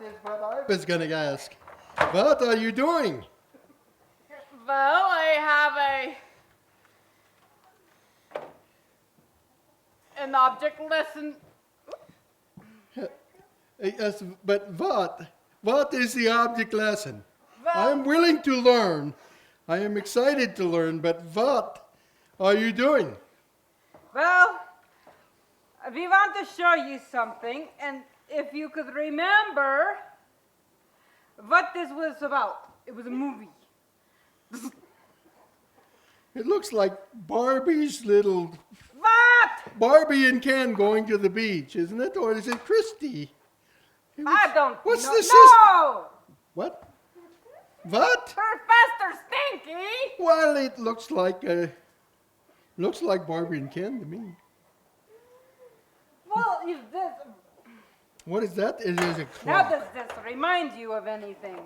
is what I was going to ask. What are you doing? Well, I have an object lesson. Yes, but what? What is the object lesson? Well, I am willing to learn. I am excited to learn, but what are you doing? Well, we want to show you something, and if you could remember what this was about. It was a movie. It looks like Barbie's little... What? Barbie and Ken going to the beach, isn't it? Or is it Christy? I don't What's know. the No! What? What? Professor Stinky! Well, it looks like Barbie and Ken to me. Well, is this... What is that? It is a Now, clock. does this remind you of anything?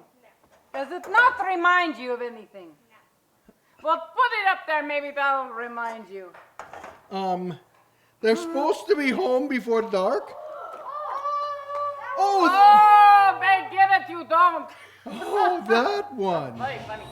Does it not remind you of anything? well, put it up there. Maybe that'll remind you. They're supposed to be home before dark. Oh, they get it. You don't. Oh, that one. Very funny.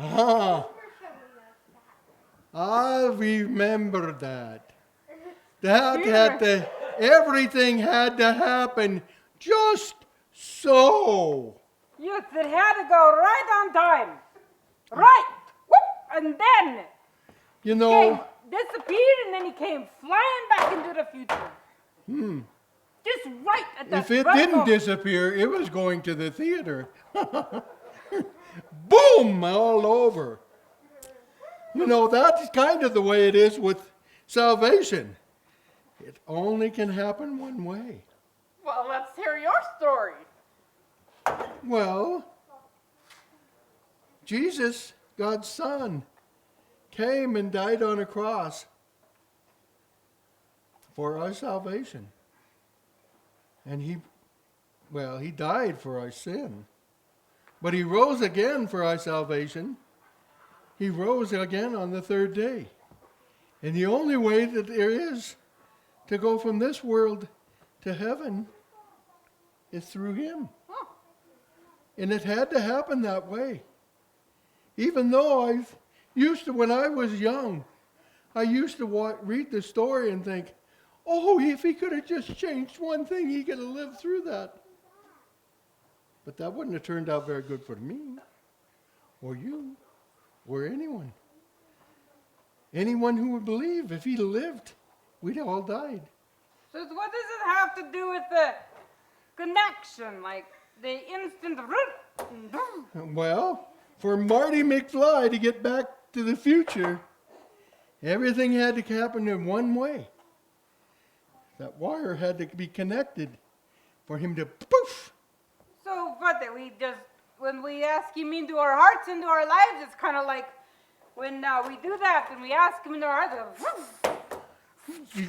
Ah, I remember that. That had to, everything had to happen just so. Yes, it had to go right on time. Right. Whoop. And then You came, know, disappeared, and then he came flying back into the future. Just right at that if it right didn't moment. disappear, it was going to the theater. Boom, all over. You know, that's kind of the way it is with salvation. It only can happen one way. Well, let's hear your story. Well, Jesus, God's Son, came and died on a cross for our salvation. And he died for our sin. But he rose again for our salvation. He rose again on the third day. And the only way that there is to go from this world to heaven is through him. And it had to happen that way. Even though when I was young, I used to read the story and think, oh, if he could have just changed one thing, he could have lived through that. But that wouldn't have turned out very good for me, or you, or anyone. Anyone who would believe, if he lived, we'd all died. So what does it have to do with the connection, like the instant? Well, for Marty McFly to get back to the future, everything had to happen in one way. That wire had to be connected for him to poof. So what? We just when we ask Him into our hearts, into our lives, it's kind of like when we do that, and we ask Him into our hearts.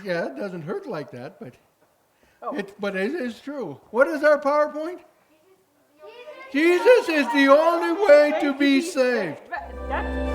Yeah, it doesn't hurt like that, but Oh. but it is true. What is our PowerPoint? Jesus is the only way to be saved. That's